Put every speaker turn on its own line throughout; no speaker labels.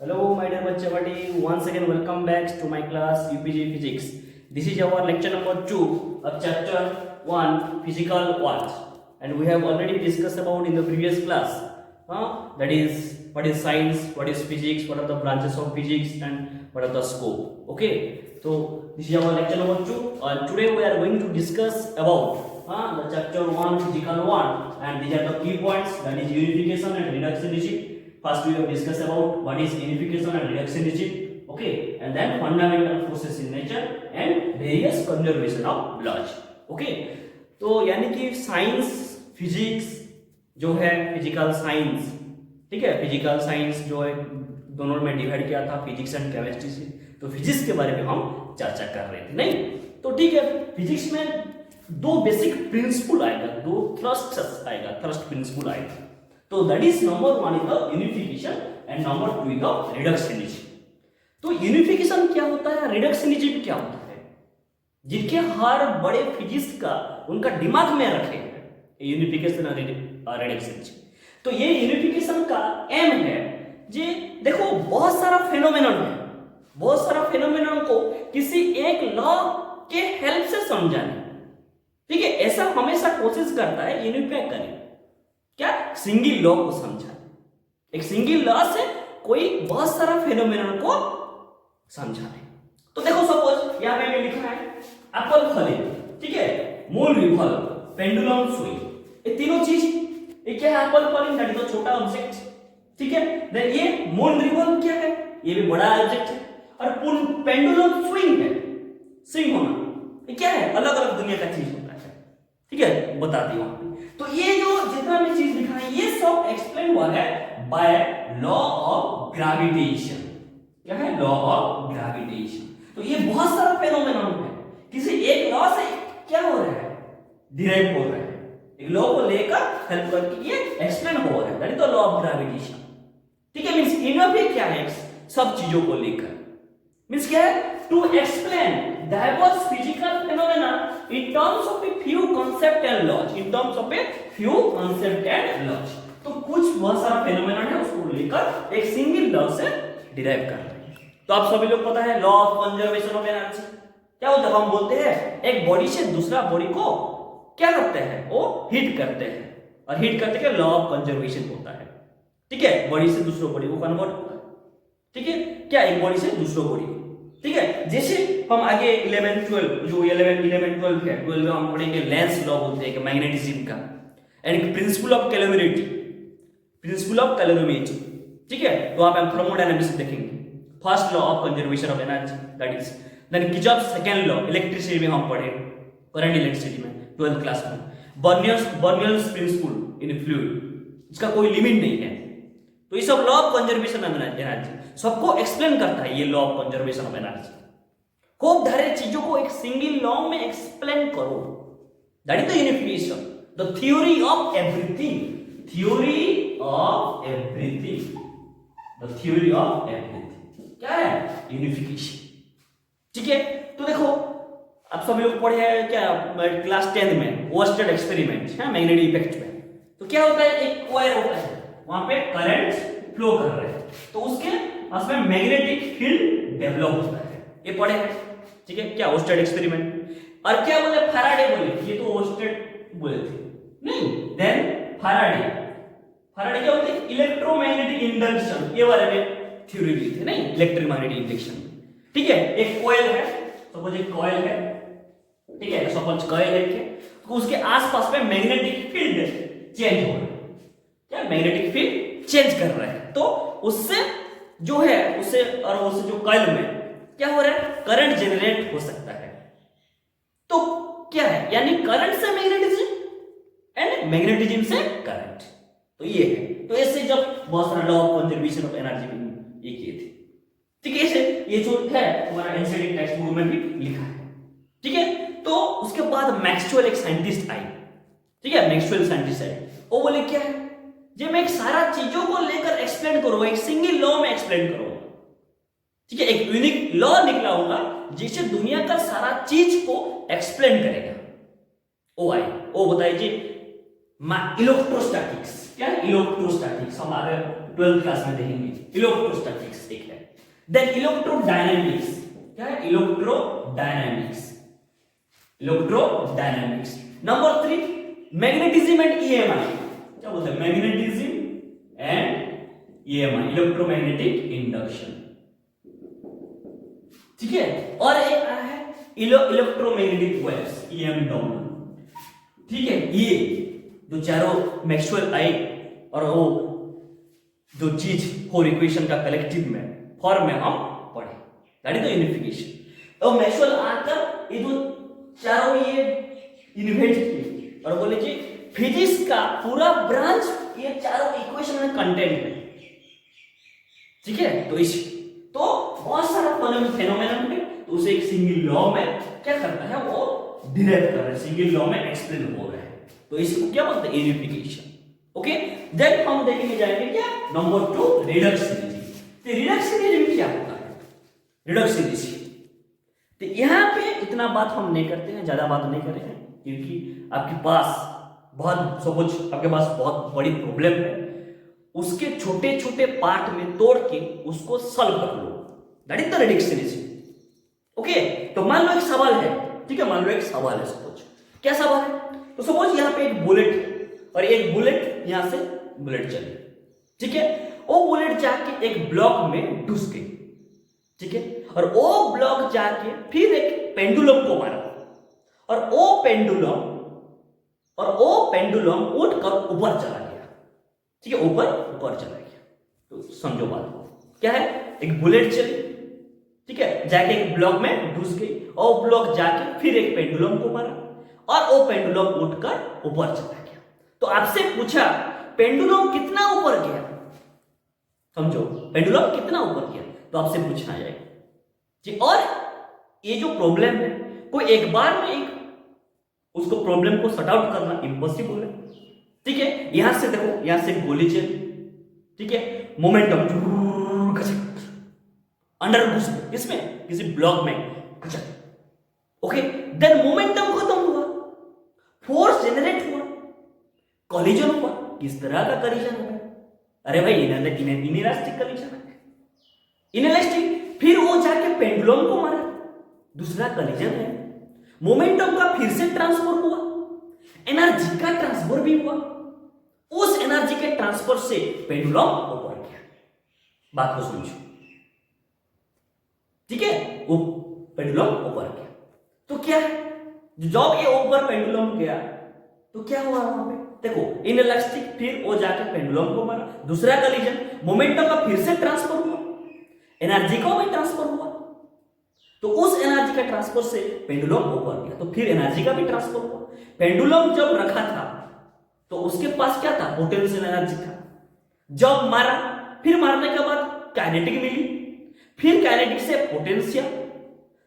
Hello, my dear Bachchavati. Once again, welcome back to my class UPG Physics. This is our lecture number 2 of chapter 1 Physical What, and we have already discussed about in the previous class. That is, what is science, what is physics, what are the branches of physics, and what are the scope. Okay, so this is our lecture number 2. Today we are going to discuss about the chapter 1 Physical 1, and these are the key points. That is unification and reduction digit. First we have discussed about what is unification and reduction digit, okay, and then fundamental forces in nature and various conservation of laws, okay. तो यानी कि science physics जो है physical science, ठीक है, physical science जो है दोनों में डिवाइड किया था फिजिक्स एंड केमिस्ट्री से, तो फिजिक्स के बारे में हम चर्चा कर रहे थे, नहीं तो ठीक है। फिजिक्स में दो बेसिक प्रिंसिपल आएगा, दो थ्रस्ट आएगा, थ्रस्ट प्रिंसिपल आएगा। तो that is number 1 is the unification and number 2 is the reductionism. तो यूनिफिकेशन क्या होता है, रिडक्शनिज्म क्या होता है, जिनके हर बड़े फिजिक्स का उनका दिमाग में रखे हैं यूनिफिकेशन और रिडक्शनिज्म। तो ये यूनिफिकेशन का एम है जे देखो बहुत सारा फेनोमेनन है, बहुत सारा फेनोमेनन को किसी एक लॉ के हेल्प से समझाने, ठीक है, ऐसा हमेशा कोशिश करता है यूनिफाई करने, क्या सिंगल लॉ को समझा, एक सिंगल लॉ से कोई बहुत सारा फेनोमेनन को समझाने। तो देखो सपोज यहां पे लिखा है एप्पल फले, ठीक है, मूल रिवॉल्व, पेंडुलम स्विंग, ये तीनों चीज, ये क्या है, एप्पल फलिंग दैट इज अ छोटा ऑब्जेक्ट, ठीक है, देन ये मूल रिवॉल्व क्या है, ये भी बड़ा ऑब्जेक्ट है, और पेंडुलम स्विंग है, स्विंग होना, ये क्या है, अलग अलग दुनिया का चीज होता है, ठीक है, बता दी वहां पे। तो ये जो जितना भी चीज लिखा है ये सब एक्सप्लेन हुआ है बाय लॉ ऑफ ग्रेविटेशन। क्या है, लॉ ऑफ ग्रेविटेशन। तो ये बहुत सारा फेनोमेनन है, किसी एक लॉ से क्या हो रहा है, डिराइव हो रहा है, एक लॉ को लेकर हेल्प करके ये एक्सप्लेन हो रहा है, that is the law of gravitation, ठीक है। मींस इनफ ये क्या है, सब चीजों को लेकर, मींस क्या है, to explain diverse physical phenomena in terms of a few concept and laws, in terms of a few concept and laws। तो कुछ बहुत सारा फेनोमेना है उसको लेकर एक सिंगल लॉ से डिराइव कर रहे हैं। तो आप सभी लोग पता है law of conservation of energy क्या होता है, हम बोलते हैं एक बॉडी से दूसरा बॉडी को क्या करते हैं, वो हीट करते हैं, और हीट करते के लॉ ऑफ कंजर्वेशन होता है, ठीक है, बॉडी से दूसरे बॉडी को कन्वर्ट होता है, ठीक है, क्या एक बॉडी से दूसरे बॉडी, ठीक है। जैसे हम आगे 11 12 जो 11 12 है, 12 में हम पढ़ेंगे लेंस लॉ बोलते हैं कि मैग्नेटिज्म का, and principle of calorimetry, principle of calorimetry, ठीक है। तो आप हम थर्मोडायनामिक्स देखेंगे, first law of conservation of energy that is, then Kirchhoff second law, electricity में हम पढ़े, करंट इलेक्ट्रिसिटी में 12th क्लास में, बर्नौलीज प्रिंसिपल इन फ्लूइड, इसका कोई लिमिट नहीं है। तो ये सब law of conservation of energy सबको एक्सप्लेन करता है, ये law of conservation of energy. खूब सारे चीजों को एक सिंगल लॉ में एक्सप्लेन करो, that is the unification, the theory of everything, theory of everything, the theory of everything क्या है, यूनिफिकेशन, ठीक है। तो देखो आप सभी लोग पढ़े हैं क्या क्लास 10 में ओस्टेड एक्सपेरिमेंट है मैग्नेटिक इफेक्ट में, तो क्या होता है, एक कॉइल होता है, वहां पे करंट फ्लो कर रहे हैं, तो उसके पास में मैग्नेटिक फील्ड डेवलप होता है, ये पढ़े हैं, ठीक है, क्या ओस्टेड एक्सपेरिमेंट। और क्या बोले, फैराडे बोले, ये तो ओस्टेड बोले थे नहीं, देन फैराडे, फैराडे क्या होते हैं, इलेक्ट्रोमैग्नेटिक इंडक्शन, ये बारे में थ्योरी दी थी नहीं, इलेक्ट्रोमैग्नेटिक इंडक्शन, ठीक है। एक कॉइल है, सपोज एक कॉइल है, ठीक है, सपोज कॉइल है, तो उसके आसपास में मैग्नेटिक फील्ड चेंज हो रहा है, क्या मैग्नेटिक फील्ड चेंज कर रहा है, तो उससे जो है उससे और उससे जो कॉइल में क्या हो रहा है, करंट जनरेट हो सकता है। तो क्या है, यानी करंट से मैग्नेटिज्म एंड मैग्नेटिज्म से करंट, तो ये है। तो ऐसे जब बहुत सारा law of conservation of energy भी ये किए थे, ठीक है, ऐसे ये जो है हमारा एनसीईआरटी टेक्स्ट बुक में भी लिखा है, ठीक है। तो उसके बाद मैक्सवेल एक साइंटिस्ट आई, ठीक है, मैक्सवेल साइंटिस्ट आई, वो बोले क्या है, जब मैं एक सारा चीजों को लेकर एक्सप्लेन करूंगा, एक सिंगल लॉ में एक्सप्लेन करूंगा, ठीक है, एक यूनिक लॉ निकला होगा जिससे दुनिया का सारा चीज को एक्सप्लेन करेगा। ओ आई ओ बताइए इलेक्ट्रोस्टैटिक्स, क्या इलेक्ट्रोस्टैटिक्स हम आगे 12th क्लास में देखेंगे। इलेक्ट्रोस्टैटिक्स एक है। देन इलेक्ट्रोडायनामिक्स, क्या है electrodynamics, electrodynamics. Number 3 magnetism and EMI, क्या बोलते हैं magnetism and EMI, electromagnetic induction, ठीक है। और एक है इलेक्ट्रोमैग्नेटिक वेव्स, ईएमडब्ल्यू, ठीक है। ये जो चारों मैक्सवेल आई और वो जो चीज फोर इक्वेशन का कलेक्टिव में फॉर्म में हम पढ़े, दैट इज द यूनिफिकेशन। और मैक्सवेल आकर ये जो चारों ये इन्वेंट किए और बोले जी फिजिक्स का पूरा ब्रांच ये चारों इक्वेशन में कंटेंट है, ठीक है। तो बहुत सारा फेनोमेनन है, तो उसे एक सिंगल लॉ में क्या करता है वो डिराइव कर रहा है, सिंगल लॉ में एक्सप्लेन हो रहा है, तो इसको क्या बोलते हैं यूनिफिकेशन। ओके, देन हम देखेंगे जाएंगे क्या नंबर 2 रिडक्शनिज्म। तो रिडक्शनिज्म क्या होता है, रिडक्शनिज्म तो यहाँ पे इतना बात हम नहीं करते हैं, ज्यादा बात नहीं करेंगे, क्योंकि आपके पास बहुत सपोज आपके पास बहुत बड़ी प्रॉब्लम है, उसके छोटे छोटे पार्ट में तोड़ के उसको सॉल्व कर लो, that is the reductionism. Okay, तो मान लो एक सवाल है, ठीक है, मान लो एक सवाल है, सपोज क्या सवाल है, तो सपोज यहाँ पे एक बुलेट और एक बुलेट यहां से बुलेट चली, ठीक है। वो बुलेट जाके एक ब्लॉक में घुस गई, ठीक है, और वो ब्लॉक जाके फिर एक पेंडुलम को मारा और वो पेंडुलम उठकर ऊपर चला गया, ठीक है, ऊपर चला गया। तो समझो बात क्या है, एक बुलेट चली, ठीक है, जाके एक ब्लॉक में घुस गई और ब्लॉक जाके फिर एक पेंडुलम को मारा और वो पेंडुलम उठकर ऊपर चला गया। तो आपसे पूछा पेंडुलम कितना ऊपर गया, समझो पेंडुलम कितना ऊपर गया, तो आपसे पूछना जाएगा जी। और ये जो प्रॉब्लम है कोई एक बार में एक उसको प्रॉब्लम को सॉर्ट आउट करना इम्पॉसिबल है, ठीक है। यहां से देखो, यहां से गोली चली, ठीक है, मोमेंटम अंडर घुस गई इसमें किसी ब्लॉक में, ओके, देन मोमेंटम खत्म हुआ, फोर्स जनरेट हुआ, कॉलिजन हुआ। किस तरह का कॉलिजन हुआ, अरे भाई इनइलास्टिक कॉलिजन है, इनइलास्टिक। फिर वो जाके पेंडुलम को मारा, दूसरा कॉलिजन है, मोमेंटम का फिर से ट्रांसफर हुआ, एनर्जी का ट्रांसफर भी हुआ, उस एनर्जी के ट्रांसफर से पेंडुलम ऊपर गया। बात को समझो, ठीक है, वो पेंडुलम ऊपर गया। तो क्या है, जब ये ऊपर पेंडुलम गया तो क्या हुआ वहां पे, देखो इनइलास्टिक, फिर वो जाके पेंडुलम को मारा, दूसरा कॉलिजन, मोमेंटम का फिर से ट्रांसफर हुआ, एनर्जी का भी ट्रांसफर हुआ, तो उस एनर्जी का ट्रांसफर से पेंडुलम ऊपर गया, तो फिर एनर्जी का भी ट्रांसफर हुआ। पेंडुलम जब रखा था तो उसके पास क्या था, पोटेंशियल एनर्जी था। जब मारा, फिर मारने के बाद काइनेटिक मिली, फिर काइनेटिक से पोटेंशियल।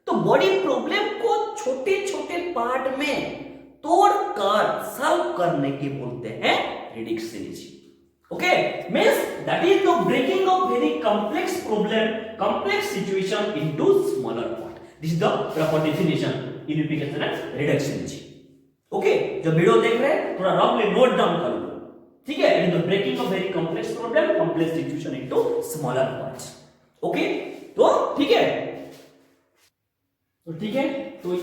तो बड़ी प्रॉब्लम को छोटे छोटे पार्ट में तोड़कर सॉल्व करने के बोलते हैं reductionism. Okay, means that is the breaking of very complex problem, complex situation into smaller part. This is the proper definition unification and reductionism. Okay, जो वीडियो देख रहे हैं थोड़ा रफली नोट डाउन कर लो, ठीक है। It is the breaking of very complex problem, complex situation into smaller parts. Okay, तो ठीक है, तो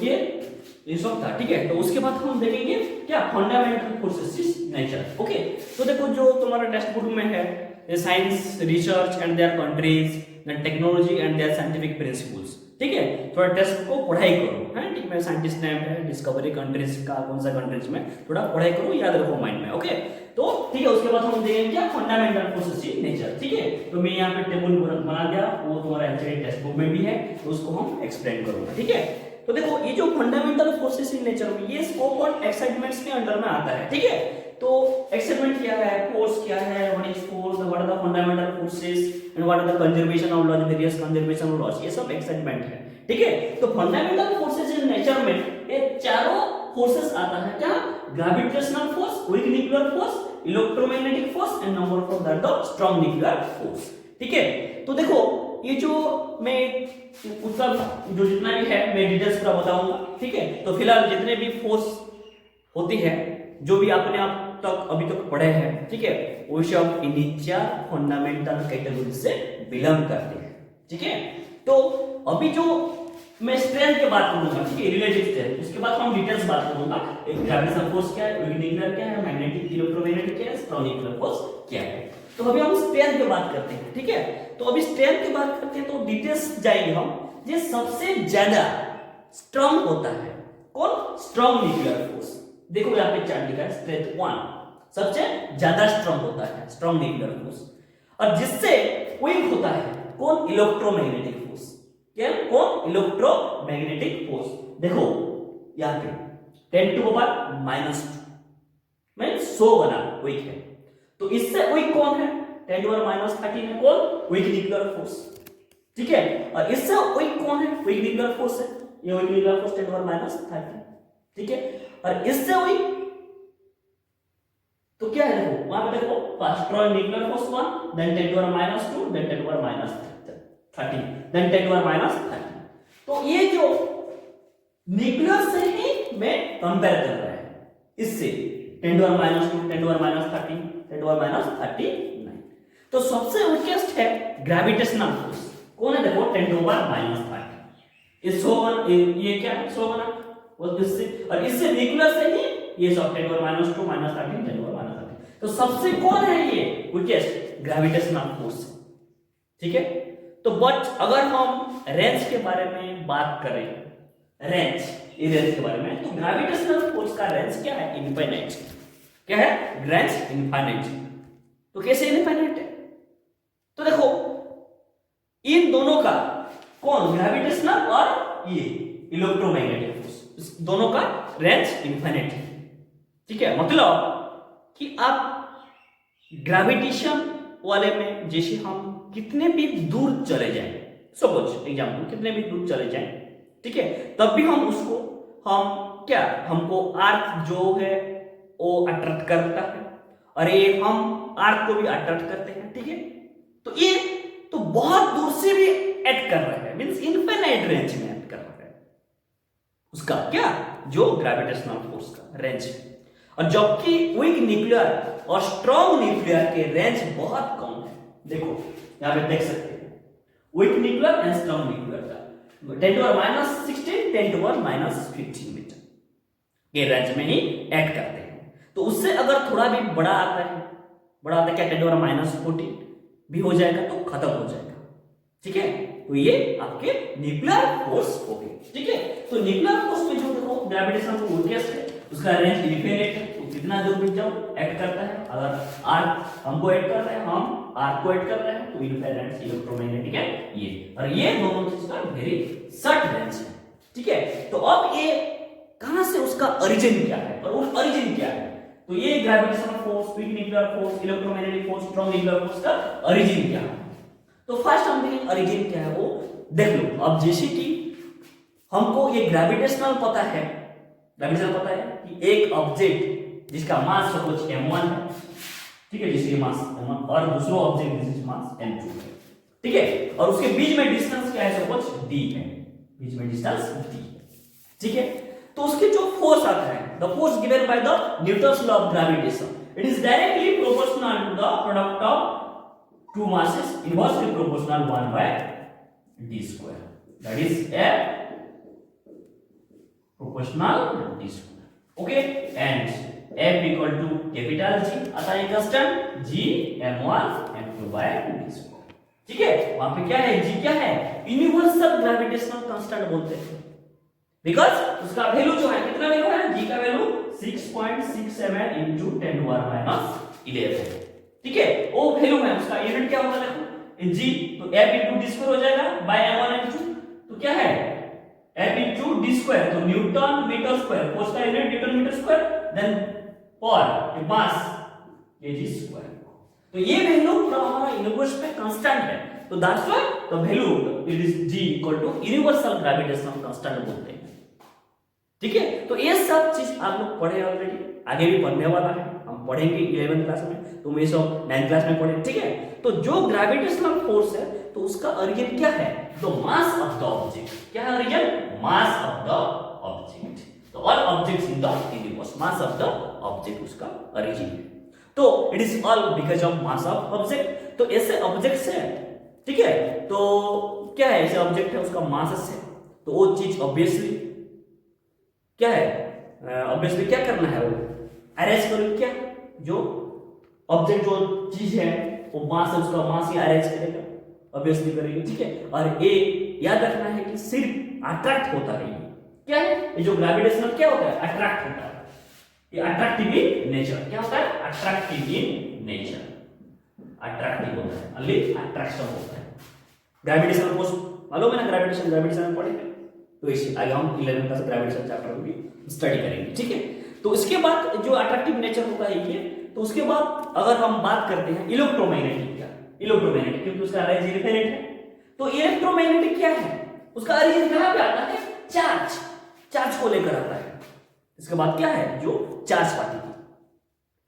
ये सब था, ठीक है। तो उसके बाद हम देखेंगे क्या फंडामेंटल फोर्सेस नेचर। ओके, तो देखो जो तुम्हारा टेक्स्ट बुक में है science research and their countries, then technology and their scientific principles, ठीक है। थोड़ा टेक्स्ट को पढ़ाई करो, है ठीक है, साइंटिस्ट नेम है, डिस्कवरी कंट्रीज का कौन सा कंट्रीज में, थोड़ा पढ़ाई करो, याद रखो माइंड में। ओके, तो ठीक है, उसके बाद हम देखेंगे क्या फंडामेंटल फोर्सेस इन नेचर, ठीक है। तो मैं यहाँ पे टेबल बना दिया, वो तुम्हारा एक्चुअली टेक्स्ट बुक में भी है, तो उसको हम एक्सप्लेन करूंगा, ठीक है। तो देखो ये जो फंडामेंटल फोर्सेस इन नेचर में ये स्कोप और एक्साइटमेंट्स के अंडर में आता है, ठीक है। तो एक्साइटमेंट क्या है, फोर्स क्या है, what is force, what are the fundamental forces and what are the conservation of laws, various conservation of laws, ये सब एक्साइटमेंट है, ठीक है। तो फंडामेंटल फोर्सेस इन नेचर में ये चारों फोर्सेस आता है, क्या, gravitational force, week nuclear force, electromagnetic force and number 4 that the strong nuclear force, ठीक है। तो देखो ये जो मैं उसका जो जितना भी है मैं डिटेल्स पूरा बताऊंगा, ठीक है। तो फिलहाल जितने भी फोर्स होती है, जो भी अपने आप तक अभी तक पढ़े हैं, ठीक है, वो सब इन्हीं 4 फंडामेंटल कैटेगरी से बिलोंग करते हैं, ठीक है। तो अभी जो मैं स्ट्रेंथ की बात करूंगा, ठीक है, रिलेटिव स्ट्रेंथ, उसके बाद हम डिटेल्स बात करूंगा, एक ग्रेविटेशनल फोर्स क्या है, वीक न्यूक्लियर क्या है, मैग्नेटिक इलेक्ट्रोमैग्नेटिक क्या है, स्ट्रॉन्ग न्यूक्लियर फोर्स क्या है। तो अभी हम स्ट्रेंथ की बात करते हैं, ठीक है। तो अभी स्ट्रेंथ की बात करते हैं तो डिटेल्स जाएंगे हम। ये सबसे ज्यादा स्ट्रांग होता है कौन, स्ट्रॉन्ग न्यूक्लियर फोर्स। देखो यहाँ पे चार्ट लिखा है स्ट्रेंथ 1 सबसे ज्यादा स्ट्रांग होता है स्ट्रॉन्ग न्यूक्लियर फोर्स, और जिससे वीक होता है कौन, इलेक्ट्रोमैग्नेटिक फोर्स। क्या, कौन, इलेक्ट्रोमैग्नेटिक फोर्स। देखो यहाँ पे 10 टू पावर -2 में 100 बना वीक है, तो इससे वीक कौन है, 10 टू पावर -13 है कौन, वीक न्यूक्लियर फोर्स, ठीक है। और इससे वीक कौन है, वीक न्यूक्लियर फोर्स है, ये weak nuclear force 10 to power -13, ठीक है। और इससे वीक तो क्या है, देखो वहां पे देखो strong nuclear force 1, then 10 to power -2, then 10 to power -13, then 10 to power -13। तो ये जो न्यूक्लियर से ही मैं कंपेयर कर रहा है, इससे 10 to power -2, 10 to power -13, 10 to power -39। तो सबसे वीकेस्ट है ग्रेविटेशनल फोर्स, कौन है, देखो 10 टू पावर -13। ये 100 ये क्या है, 100 बना, और इससे न्यूक्लियर से ही ये सब 10 टू पावर -2, -13, 10 टू पावर -13। तो सबसे कौन है ये वीकेस्ट, ग्रेविटेशनल फोर्स, ठीक है। तो बट अगर हम रेंज के बारे में बात करें, रेंज के बारे में, तो ग्रेविटेशनल फोर्स का रेंज क्या है, इनफाइनाइट। क्या है, रेंज इनफाइनाइट। तो कैसे इनफाइनाइट है, तो देखो इन दोनों का कौन, ग्रेविटेशनल और ये इलेक्ट्रोमैग्नेटिक फोर्स, इस दोनों का रेंज इनफाइनाइट है, ठीक है। मतलब कि आप ग्रेविटेशन वाले में जैसे हम कितने भी दूर चले जाएं, सपोज एग्जांपल कितने भी दूर चले जाएं, ठीक है, तब भी हम उसको हम क्या, हमको अर्थ जो है वो अट्रैक्ट करता है, और ये हम अर्थ को भी अट्रैक्ट करते हैं, ठीक है। तो ये तो बहुत दूर से भी एक्ट कर रहा है, मींस इनफाइनाइट रेंज में एक्ट कर रहा है, उसका क्या, जो ग्रेविटेशनल फोर्स का रेंज है। और जबकि वीक न्यूक्लियर और स्ट्रॉन्ग न्यूक्लियर के रेंज बहुत कम है। देखो यहां पे देख सकते हैं weak nuclear and strong nuclear का 10 to power -16, 10 to power -15 meter के रेंज में ही ऐड करते हैं। तो उससे अगर थोड़ा भी बड़ा आता है क्या, 10 टू पावर -14 भी हो जाएगा तो खत्म हो जाएगा, ठीक है। तो ये आपके न्यूक्लियर फोर्स हो गए, ठीक है। तो न्यूक्लियर फोर्स में जो देखो ग्रेविटेशन फोर्स है उसका रेंज इनफिनिट है, तो कितना दूर भी जाओ ऐड करता है। अगर आर्क हमको ऐड कर रहे हैं, हम आर्क को ऐड कर रहे हैं, तो इनफिनिट इलेक्ट्रोमैग्नेटिक है ये, और ये दोनों चीज का वेरी शॉर्ट रेंज है, ठीक है। तो अब ये कहां से उसका ओरिजिन क्या है, और वो ओरिजिन क्या है, तो ये gravitational force, week nuclear force, electromagnetic force, strong nuclear force का ओरिजिन क्या है। तो फर्स्ट हम देखें ओरिजिन क्या है, वो देख लो। अब जैसे कि हमको ये ग्रेविटेशनल पता है, ग्रेविटेशनल पता है कि एक ऑब्जेक्ट जिसका मास सपोज m1 है, ठीक है, जिसकी मास m1, और दूसरा ऑब्जेक्ट जिसका मास m2 है, ठीक है, और उसके बीच में डिस्टेंस क्या है, सपोज d है, बीच में डिस्टेंस d, ठीक है। तो उसके जो फोर्स आता है, the force given by the Newton's law of gravitation, it is directly proportional to the product of two masses inversely proportional 1 by d square, that is F proportional d square, okay, and F equal to capital G आता है constant G m1 m2 by d square, ठीक है। वहां पे क्या है, G क्या है, यूनिवर्सल ग्रेविटेशनल कांस्टेंट बोलते हैं, बिकॉज उसका वैल्यू जो है, कितना वैल्यू है, G का वैल्यू 6.67 into 10 to the -11, ठीक है। वो वैल्यू है, उसका यूनिट क्या होगा, देखो g, तो f into d स्क्वायर हो जाएगा बाय m1 m2, तो क्या है f into d स्क्वायर, तो न्यूटन मीटर स्क्वायर, फोर्स का unit newton meter square, then power mass kg square. तो ये वैल्यू पूरा हमारा यूनिवर्स पे कांस्टेंट है, तो that's why the value it is g equal to universal gravitational constant बोलते हैं, ठीक है। तो ये सब चीज आप लोग पढ़े ऑलरेडी, आगे भी पढ़ने वाला है, हम पढ़ेंगे 11th क्लास में, तुम ये सब 9th क्लास में पढ़े, ठीक है। तो जो ग्रेविटेशनल फोर्स है, तो उसका ओरिजिन क्या है, the mass of the object, क्या है origin, mass of the object, तो all objects in the universe, mass of the object उसका ओरिजिन है। तो it is all because of mass of object. तो ऐसे ऑब्जेक्ट्स है, ठीक है, तो क्या है, ऐसे ऑब्जेक्ट है उसका मास है, तो वो चीज ऑब्वियसली क्या है, ऑब्वियसली क्या करना है, वो अरेंज करो, क्या जो ऑब्जेक्ट जो चीज है वो मास है, उसका मास ही अरेंज करेगा, ऑब्वियसली करेगा, ठीक है। और ये याद रखना है कि सिर्फ अट्रैक्ट होता है, क्या है, ये जो ग्रेविटेशनल क्या होता है, अट्रैक्ट होता है, ये अट्रैक्टिव इन नेचर, क्या होता है, अट्रैक्टिव इन नेचर, अट्रैक्टिव होता है, ओनली अट्रैक्शन होता है। ग्रेविटेशनल फोर्स मालूम है ना, ग्रेविटेशन पढ़ेंगे, तो इसे आगे हम 11th क्लास ग्रेविटेशन चैप्टर में भी स्टडी करेंगे, ठीक है। तो इसके बाद जो अट्रैक्टिव नेचर होता है ये, तो उसके बाद अगर हम बात करते हैं इलेक्ट्रोमैग्नेटिक का, इलेक्ट्रोमैग्नेटिक क्योंकि उसका एनर्जी डिफरेंट है, तो इलेक्ट्रोमैग्नेटिक क्या है, उसका ओरिजिन कहां पे आता है, चार्ज को लेकर आता है। इसके बाद क्या है, जो चार्ज पार्टिकल,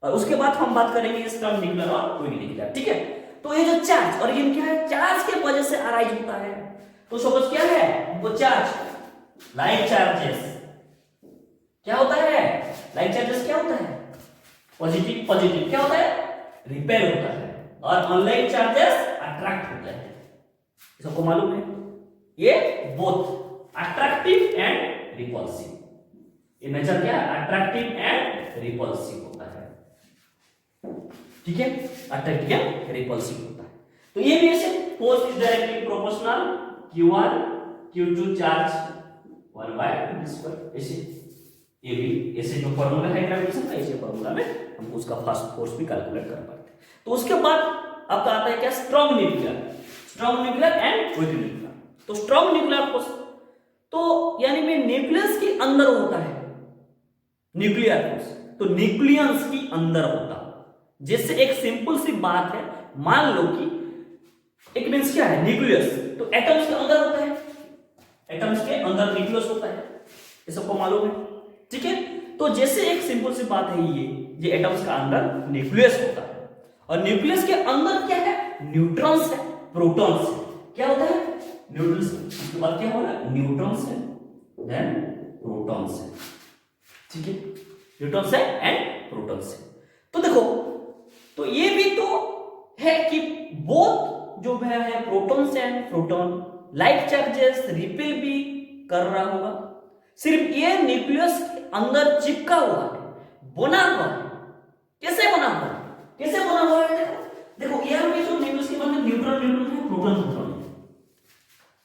और उसके बाद हम बात करेंगे स्टर्म न्यूक्लियर और क्विक न्यूक्लियर, ठीक है। तो ये जो चार्ज ओरिजिन क्या है, चार्ज के वजह से अराइज होता है। तो सपोज क्या है, वो चार्ज लाइक चार्जेस क्या होता है, लाइक चार्जेस क्या होता है, पॉजिटिव क्या होता है, रिपेल होता है, और अनलाइक चार्जेस अट्रैक्ट होते हैं, सबको मालूम है। ये बोथ अट्रैक्टिव एंड रिपल्सिव, ये नेचर क्या है, अट्रैक्टिव एंड रिपल्सिव होता है, ठीक है, अट्रैक्टिव एंड रिपल्सिव होता है। तो ये भी ऐसे force is directly proportional q1 q2 charge 1/2, ऐसे ये भी ऐसे जो फॉर्मूला है ग्रेविटेशन का, इसी फॉर्मूला में हम उसका फर्स्ट फोर्स भी कैलकुलेट कर पाते हैं। तो उसके बाद आपका आता है क्या, strong nuclear and weak nuclear. तो स्ट्रॉन्ग न्यूक्लियर फोर्स तो यानी में न्यूक्लियस के अंदर होता है न्यूक्लियर फोर्स, तो न्यूक्लियस के अंदर होता है। जैसे एक सिंपल सी बात है, मान लो कि एक मींस क्या है, न्यूक्लियस, तो एटम्स के अंदर होता है, एटम्स के अंदर न्यूक्लियस होता है, ये सबको मालूम है, ठीक है। तो जैसे एक सिंपल सी बात है, ये एटम्स का अंदर न्यूक्लियस होता है, और न्यूक्लियस के अंदर क्या है, न्यूट्रॉन्स है, प्रोटॉन्स है, क्या होता है, न्यूट्रॉन्स, उसके बाद क्या होगा, न्यूट्रॉन्स है, देन प्रोटॉन्स है, ठीक है, न्यूट्रॉन्स है एंड प्रोटॉन्स है। तो देखो, तो ये भी तो है कि बोथ जो है protons and proton like charges repel भी कर रहा होगा, सिर्फ ये न्यूक्लियस के अंदर चिपका हुआ है, बना हुआ है, कैसे बना हुआ है, देखो यहाँ पे जो न्यूक्लियस के अंदर न्यूट्रॉन है, प्रोटॉन है,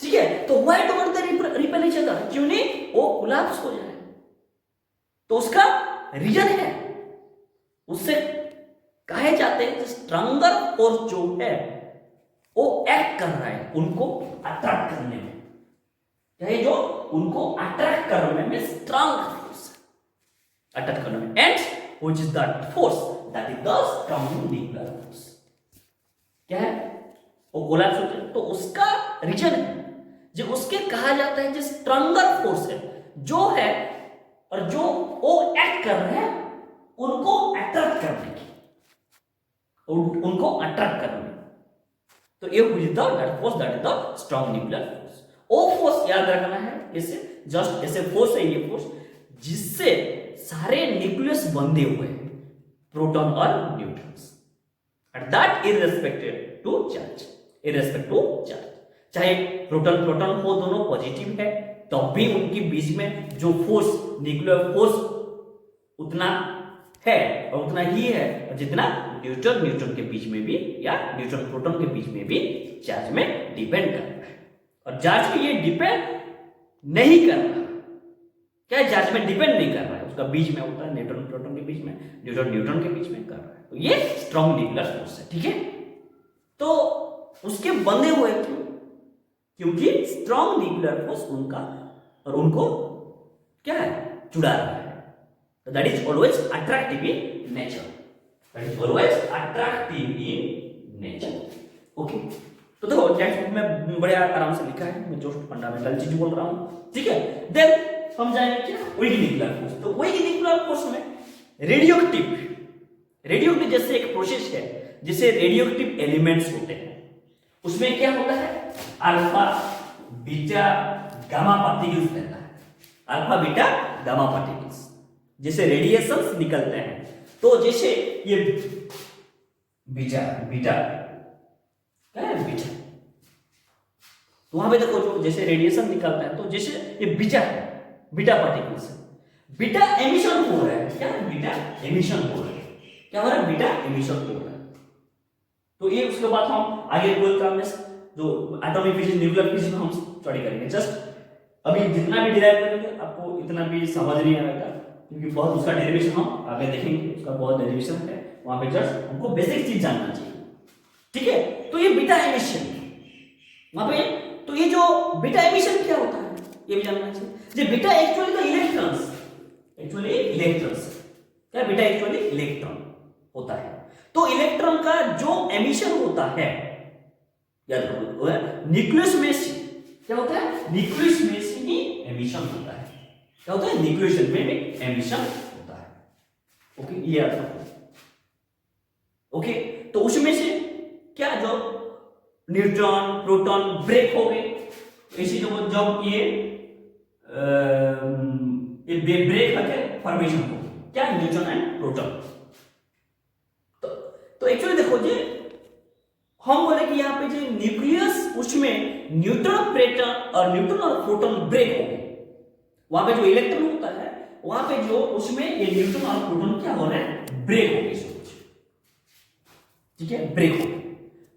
ठीक है। तो why don't they repel each other, क्यों नहीं, वो कोलैप्स हो जाए, तो उसका रीजन है, उससे कहे जाते हैं स्ट्रॉन्गर फोर्स जो है वो एक्ट कर रहा है उनको अट्रैक्ट करने में, चाहे जो उनको अट्रैक्ट करने में स्ट्रॉन्ग फोर्स अट्रैक्ट करने में, and which is that force, that is the strong nuclear force, क्या है, वो कोलैप्स होता है, तो उसका रीजन है जो उसके कहा जाता है जो स्ट्रॉन्गर फोर्स है जो है, और जो वो एक्ट कर रहे हैं उनको अट्रैक्ट करने की, उनको अट्रैक्ट करने, तो ये हुई that force, that is the strong nuclear force. वो फोर्स याद रखना है, कैसे, जस्ट ऐसे फोर्स है ये फोर्स जिससे सारे न्यूक्लियस बंधे हुए हैं, प्रोटॉन और neutrons, at that irrespective to charge, चाहे प्रोटॉन हो, दोनों पॉजिटिव है, तो भी उनके बीच में जो फोर्स, न्यूक्लियर फोर्स उतना है और उतना ही है जितना न्यूट्रॉन के बीच में भी, या न्यूट्रॉन प्रोटॉन के बीच में भी चार्ज में डिपेंड कर रहा है, और चार्ज में ये डिपेंड नहीं कर रहा, क्या है, चार्ज में डिपेंड नहीं कर रहा है, उसका बीच में होता है, न्यूट्रॉन प्रोटॉन के बीच में, न्यूट्रॉन के बीच में कर रहा है, तो ये स्ट्रॉन्ग न्यूक्लियर फोर्स है, ठीक है। तो उसके बंधे हुए क्यों, क्योंकि स्ट्रॉन्ग न्यूक्लियर फोर्स उनका और उनको क्या है, जुड़ा रहा है, तो that is always attractive in nature, okay. तो देखो टेक्स्ट बुक में बड़े आराम से लिखा है, मैं जो फंडामेंटल चीज बोल रहा हूं, ठीक है। देन हम जाएंगे क्या, वीक न्यूक्लियर फोर्स। तो वीक न्यूक्लियर फोर्स में रेडियोएक्टिव जैसे एक प्रोसेस है, जिसे रेडियोएक्टिव एलिमेंट्स होते हैं, उसमें क्या होता है, अल्फा बीटा गामा पार्टिकल्स रहता है, अल्फा बीटा गामा पार्टिकल्स, जैसे रेडिएशंस निकलते हैं। तो जैसे ये बीटा बीटा क्या है, बीटा, तो वहां पे देखो जो जैसे रेडिएशन निकलता है, तो जैसे ये बीटा है, बीटा पार्टिकल से बीटा एमिशन हो रहा है। क्या बीटा एमिशन हो रहा है, क्या हो रहा है, बीटा एमिशन हो रहा है। तो ये उसके बाद हम आगे 12th क्लास में जो एटॉमिक फिजिक्स, न्यूक्लियर फिजिक्स में हम स्टडी करेंगे। जस्ट अभी जितना भी डिराइव करेंगे आपको इतना भी समझ नहीं आएगा, क्योंकि बहुत उसका डेरिवेशन हम आगे देखेंगे, उसका बहुत डेरिवेशन है वहां पे। जस्ट हमको बेसिक चीज जानना चाहिए, ठीक है। तो ये बीटा एमिशन वहां पे, तो ये जो बीटा एमिशन क्या होता है ये भी जानना चाहिए। जो बीटा एक्चुअली तो इलेक्ट्रॉन्स, एक्चुअली इलेक्ट्रॉन्स, क्या बीटा एक्चुअली इलेक्ट्रॉन होता है। तो इलेक्ट्रॉन का जो एमिशन होता है, याद रखो, न्यूक्लियस में से क्या होता है, न्यूक्लियस में से ही एमिशन होता है। क्या होता है, न्यूक्लियस में भी एमिशन होता है। ओके, ये याद रखो। ओके, तो उसमें से क्या, जो न्यूट्रॉन प्रोटॉन ब्रेक हो गए, इसी जब ये ब्रेक होकर फॉर्मेशन हो, क्या, न्यूट्रॉन एंड प्रोटॉन। तो एक्चुअली देखो जी, हम बोले कि यहाँ पे जो न्यूक्लियस, उसमें न्यूट्रॉन प्रोटॉन और प्रोटॉन ब्रेक हो गए। वहां पे जो इलेक्ट्रॉन होता है, वहां पे जो उसमें ये न्यूट्रॉन और प्रोटॉन क्या हो रहे हैं, ब्रेक हो गए, ठीक है, ब्रेक हो गए,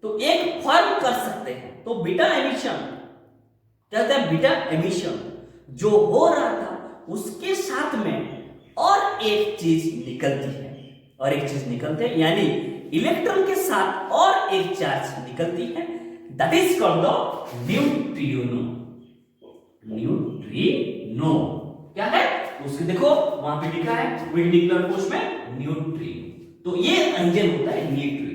तो एक फॉर्म कर सकते हैं। तो बीटा एमिशन क्या होता है, बीटा एमिशन जो हो रहा था उसके साथ में और एक चीज निकलती है, और एक चीज निकलते हैं, यानी इलेक्ट्रॉन के साथ और एक चार्ज निकलती है, that is called the neutrino. Neutrino क्या है, उसके देखो वहां पे लिखा है विद न्यूक्लियर फोर्स में न्यूट्रिनो। तो ये अंजन होता है न्यूट्रिनो,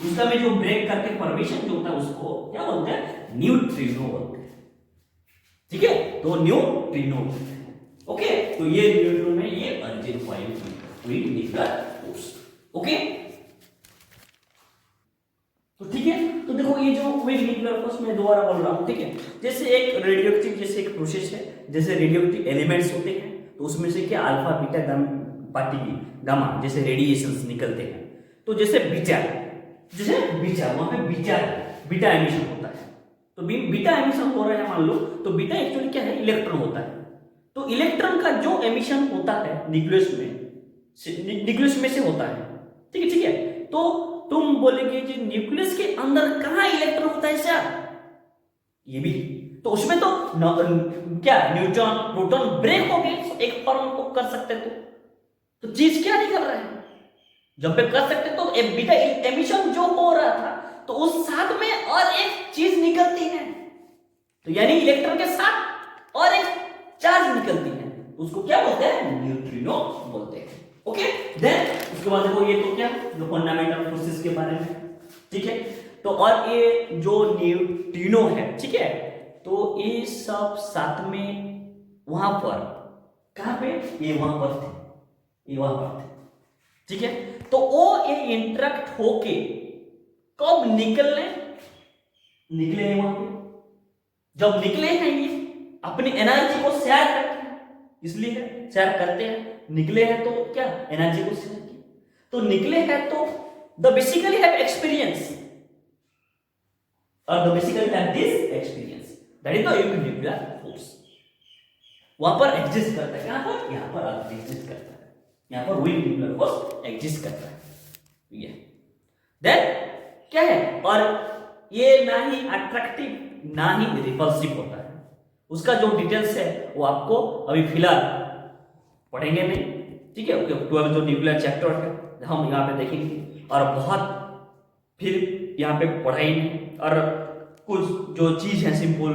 उसका में जो ब्रेक करके फॉर्मेशन जो होता है उसको क्या बोलते हैं, न्यूट्रिनो बोलते हैं, ठीक है। तो न्यूट्रिनो, ओके, तो ये न्यूट्रिनो में ये urgent point with nuclear force. Okay, तो ठीक है। तो देखो ये जो विद न्यूक्लियर फोर्स में दोबारा बोल रहा हूं, ठीक है। जैसे एक रेडियोएक्टिव, जैसे एक प्रोसेस है, जैसे रेडियोएक्टिव एलिमेंट्स होते हैं, तो उसमें से क्या अल्फा बीटा पार्टिकल गामा जैसे रेडिएशंस निकलते हैं। तो जैसे बीटा, जैसे बीटा, वहां पे बीटा एमिशन होता है। तो बीटा एमिशन हो रहा है मान लो, तो बीटा एक्चुअली क्या है, इलेक्ट्रॉन होता है। तो इलेक्ट्रॉन का जो एमिशन होता है न्यूक्लियस में से होता है, ठीक है, ठीक है। तो तुम बोलेंगे कि न्यूक्लियस के अंदर कहां इलेक्ट्रॉन होता है सर, ये भी, तो उसमें तो क्या न्यूट्रॉन प्रोटॉन ब्रेक हो गए, एक फॉर्म को कर सकते। तो चीज क्या निकल रहा है, जब पे कर सकते तो बीटा एमिशन जो हो रहा था, तो उस साथ में और एक चीज निकलती है, तो यानी इलेक्ट्रॉन के साथ और एक चार्ज निकलती है, उसको क्या बोलते हैं, न्यूट्रिनो बोलते हैं। ओके, देन उसके बाद देखो ये तो क्या, जो फंडामेंटल फोर्सेस के बारे में, ठीक है। तो और ये जो न्यूट्रिनो है, ठीक है, तो ये सब साथ में वहां पर, कहां पे, ये वहां पर थे, ये वहां पर थे, ठीक है। तो वो ये इंटरेक्ट होके कब निकले हैं वहां पे, जब निकले हैं ये अपनी एनर्जी को शेयर करते हैं, इसलिए शेयर करते हैं, निकले हैं तो क्या, एनर्जी को शेयर की, तो निकले हैं तो द बेसिकली हैव एक्सपीरियंस, और the basically have this experience, that is the nuclear force. वहां पर एग्जिस्ट करता है, यहां पर एग्जिस्ट करता है, यहां पर विद न्यूक्लियर फोर्स एग्जिस्ट करता है, ठीक है। देन क्या है, और ये ना ही अट्रैक्टिव ना ही रिपल्सिव होता है, उसका जो डिटेल्स है वो आपको अभी फिलहाल पढ़ेंगे नहीं, ठीक है। 12 जो न्यूक्लियर चैप्टर है हम यहाँ पे देखेंगे, और बहुत फिर यहाँ पे पढ़ाई नहीं, और कुछ जो चीज है सिंपल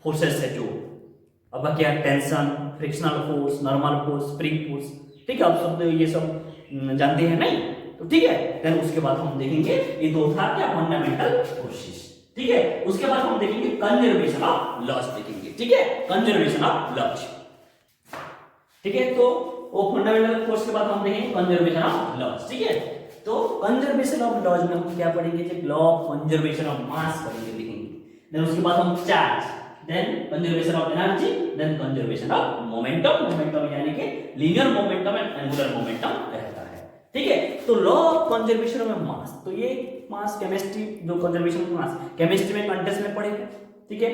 फोर्सेस है, जो अब क्या, tension, frictional force, normal force, spring force, ठीक है, आप सब ये सब जानते हैं नहीं, तो ठीक है। देन उसके बाद हम देखेंगे ये दो था क्या, फंडामेंटल फोर्सेस, ठीक है। उसके बाद हम देखेंगे कंजर्वेशन ऑफ लॉज देखेंगे, ठीक है, कंजर्वेशन ऑफ लॉज, ठीक है। तो वो फंडामेंटल फोर्स के बाद हम देखेंगे कंजर्वेशन ऑफ लॉज, ठीक है। तो कंजर्वेशन ऑफ लॉज में हम क्या पढ़ेंगे, लॉ ऑफ कंजर्वेशन ऑफ मास पढ़ेंगे, देखेंगे। देन उसके बाद हम charge, then conservation of energy, then conservation of momentum. momentum यानी कि linear momentum and angular momentum रहता है, ठीक है। तो लॉ ऑफ कंजर्वेशन ऑफ मास, तो ये मास केमिस्ट्री जो कंजर्वेशन ऑफ मास केमिस्ट्री में कंटेस्ट में पढ़ेगा, ठीक है।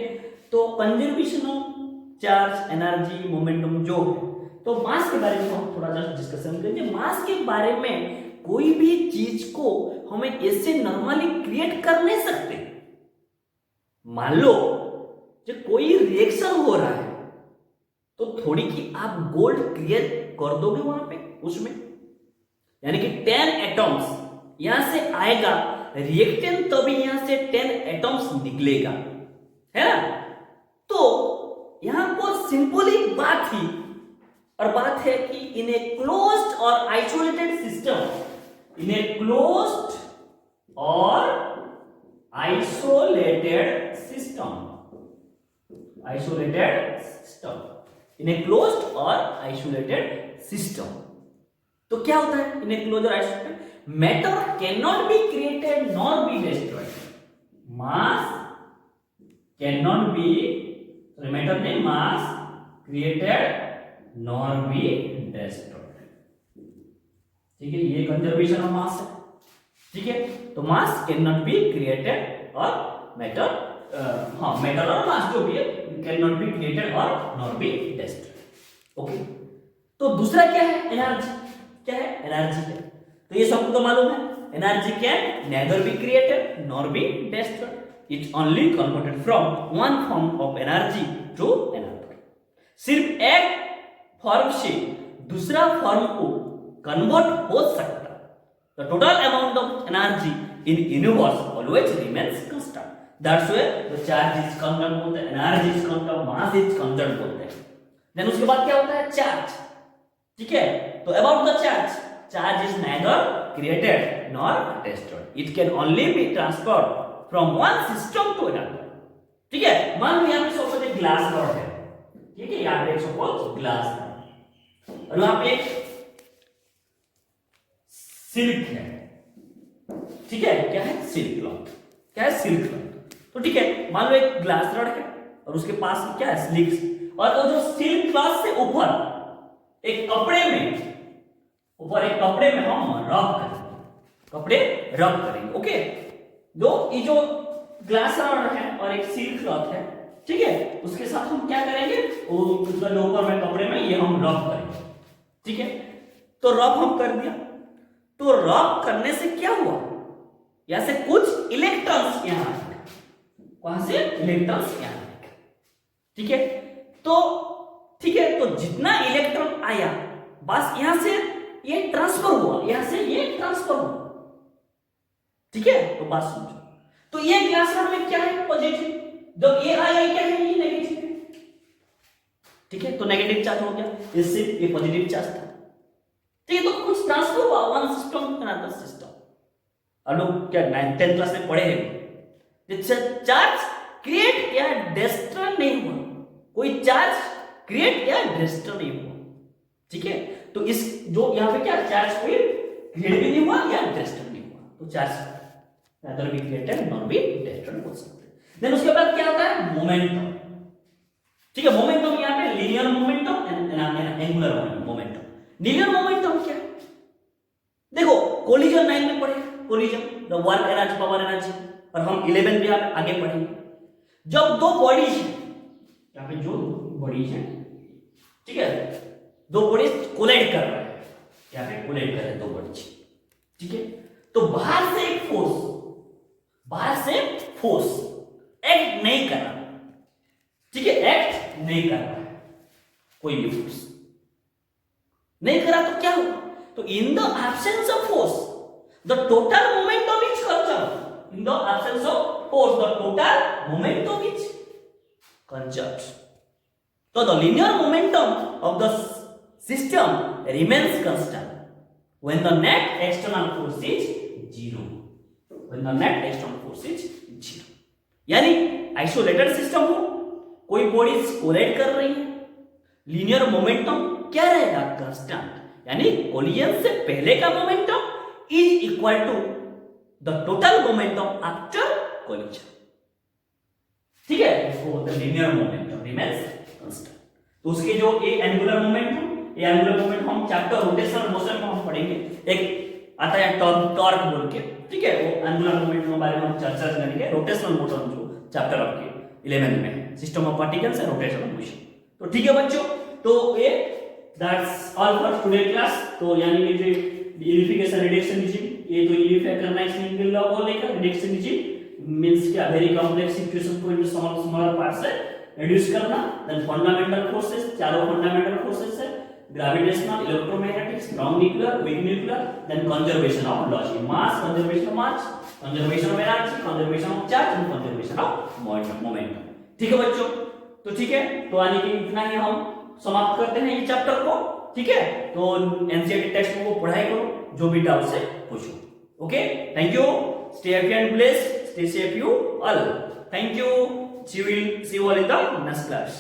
तो conservation of charge, energy, momentum जो है, तो मास के बारे में हम थोड़ा जस्ट डिस्कशन करेंगे। मास के बारे में कोई भी चीज को हमें ऐसे नॉर्मली क्रिएट कर नहीं सकते। मान लो जब कोई रिएक्शन हो रहा है तो थोड़ी कि आप गोल्ड क्रिएट कर दोगे वहां पे उसमें, यानी कि 10 एटम्स यहां से आएगा रिएक्टेंट, तभी यहां से 10 एटम्स निकलेगा, है ना। तो यहां पर सिंपली बात ही और बात है कि इन ए क्लोज्ड और isolated system, in a closed और isolated system, isolated system, in a closed और आइसोलेटेड सिस्टम, तो क्या होता है इन ए क्लोज्ड और isolated, matter can not be created nor be destroyed, mass can not be, matter ने mass created nor be destroyed, ठीक है। ये कंजर्वेशन ऑफ मास है, ठीक है। तो मास कैन नॉट बी क्रिएटेड और मैटर, मैटर और मास जो भी है कैन नॉट बी क्रिएटेड और नॉर बी डिस्ट्रॉयड, ओके। तो दूसरा क्या है, एनर्जी, क्या है, एनर्जी है। तो ये सबको तो मालूम है, energy can neither be created nor be destroyed, it only converted from one form of energy to another. सिर्फ एक फॉर्म से दूसरा फॉर्म को कन्वर्ट हो सकता। The total amount of energy in universe always remains constant. That's why the charge is constant बोलते हैं, energy is constant, mass is constant बोलते हैं। Then उसके बाद क्या होता है, चार्ज, ठीक है। तो about the charge, charge is neither created nor destroyed. It can only be transferred from one system to another. ठीक है। मान लो यहाँ पे सपोज एक ग्लास रॉड है, ठीक है, यहाँ पे सपोज ग्लास है और यहाँ पे सिल्क है, ठीक है, क्या है, सिल्क क्लॉथ, क्या है, सिल्क क्लॉथ। तो ठीक है, मान लो एक ग्लास रॉड है और उसके पास क्या है, सिल्क, और वो जो सिल्क क्लॉथ से ऊपर एक कपड़े में, ऊपर एक कपड़े में हम रब करेंगे, कपड़े रब करेंगे, ओके। ये जो ग्लास रॉड है और एक सिल्क क्लॉथ है, ठीक है, उसके साथ हम क्या करेंगे, वो जो ऊपर में कपड़े में ये हम रब करेंगे, ठीक है। तो रब हम कर दिया, तो रब करने से क्या हुआ, यहां से कुछ इलेक्ट्रॉन्स यहां आए, कहां से, इलेक्ट्रॉन्स यहां आए, ठीक है। तो ठीक है, तो जितना इलेक्ट्रॉन आया बस यहां से ये ट्रांसफर हुआ, यहां से ये ट्रांसफर हुआ, ठीक है। तो बात समझो, तो ये ग्लास रॉड में क्या है, पॉजिटिव, जब ये आया क्या है, ये नेगेटिव है, ठीक है। तो नेगेटिव चार्ज हो गया, इससे ये पॉजिटिव चार्ज था, ठीक है। तो कुछ ट्रांसफर हुआ one system to another system. और लोग क्या 9th 10th क्लास में पढ़े हैं, चार्ज क्रिएट या डिस्ट्रॉय नहीं हुआ, कोई चार्ज क्रिएट या डिस्ट्रॉय नहीं हुआ, ठीक है। तो इस जो यहाँ पे क्या चार्ज कोई क्रिएट भी नहीं हुआ या डिस्ट्रॉय नहीं हुआ, तो charge nether be created nor be destroyed बोल सकते हैं। देन उसके बाद क्या होता है, मोमेंटम, ठीक है। मोमेंटम यहाँ पे linear momentum and angular momentum. Linear momentum क्या है, देखो कोलिजन 9 में पढ़े, collision the work energy power energy, और हम 11 में आगे पढ़ेंगे। जब दो बॉडीज हैं, यहाँ पे जो बॉडीज हैं, ठीक है, दो बॉडीज कोलाइड कर रहे हैं, यहाँ पे कोलाइड कर रहे हैं दो बॉडीज, ठीक है। तो बाहर से एक फोर्स, बाहर से फोर्स एक्ट नहीं कर रहा, ठीक है, एक्ट नहीं कर रहा है, कोई भी फोर्स नहीं करा, तो क्या होगा, तो in the absence of force the total momentum is conserved, in the absence of force the total momentum is conserved. तो the linear momentum of the system remains constant when the net external force is zero, when the net external force is zero. यानी isolated system हो, कोई bodies collide कर रही है, linear momentum क्या रहेगा, constant, यानी कोलिजन से पहले का momentum is equal to the total momentum after collision, ठीक है। उसको बोलते हैं linear momentum remains constant। तो उसके जो ये एंगुलर मोमेंटम, ये एंगुलर मोमेंटम हम चैप्टर रोटेशनल मोशन में हम पढ़ेंगे। एक आता है टॉर्क बोल के, ठीक है, वो एंगुलर मोमेंटम के बारे में हम चर्चा करेंगे। रोटेशनल मोशन जो चैप्टर आपके 11th में system of particles and rotational motion. तो ठीक है बच्चों, तो ये that's all for today class. तो यानी कि जो यूनिफिकेशन रिडक्शनिज्म, ये तो यूनिफाई करना है सिंगल लॉ को लेकर। रिडक्शनिज्म मींस क्या, वेरी कॉम्प्लेक्स सिचुएशन को इनटू स्मॉलर पार्ट्स से रिड्यूस करना। देन फंडामेंटल फोर्सेस, चारों फंडामेंटल फोर्सेस है, gravitational, electromagnetics, strong nuclear, weak nuclear, then conservation of laws, mass, conservation of mass, conservation of energy, conservation of charge and conservation of momentum. ठीक है बच्चों, तो ठीक है, तो यानी कि इतना ही हम समाप्त करते हैं ये चैप्टर को। ठीक है, तो एनसीईआरटी टेक्स्ट बुक को पढ़ाई करो, जो भी डाउट है पूछो। Okay, thank you, stay happy and blessed, stay safe you all, thank you, see you all in the next class।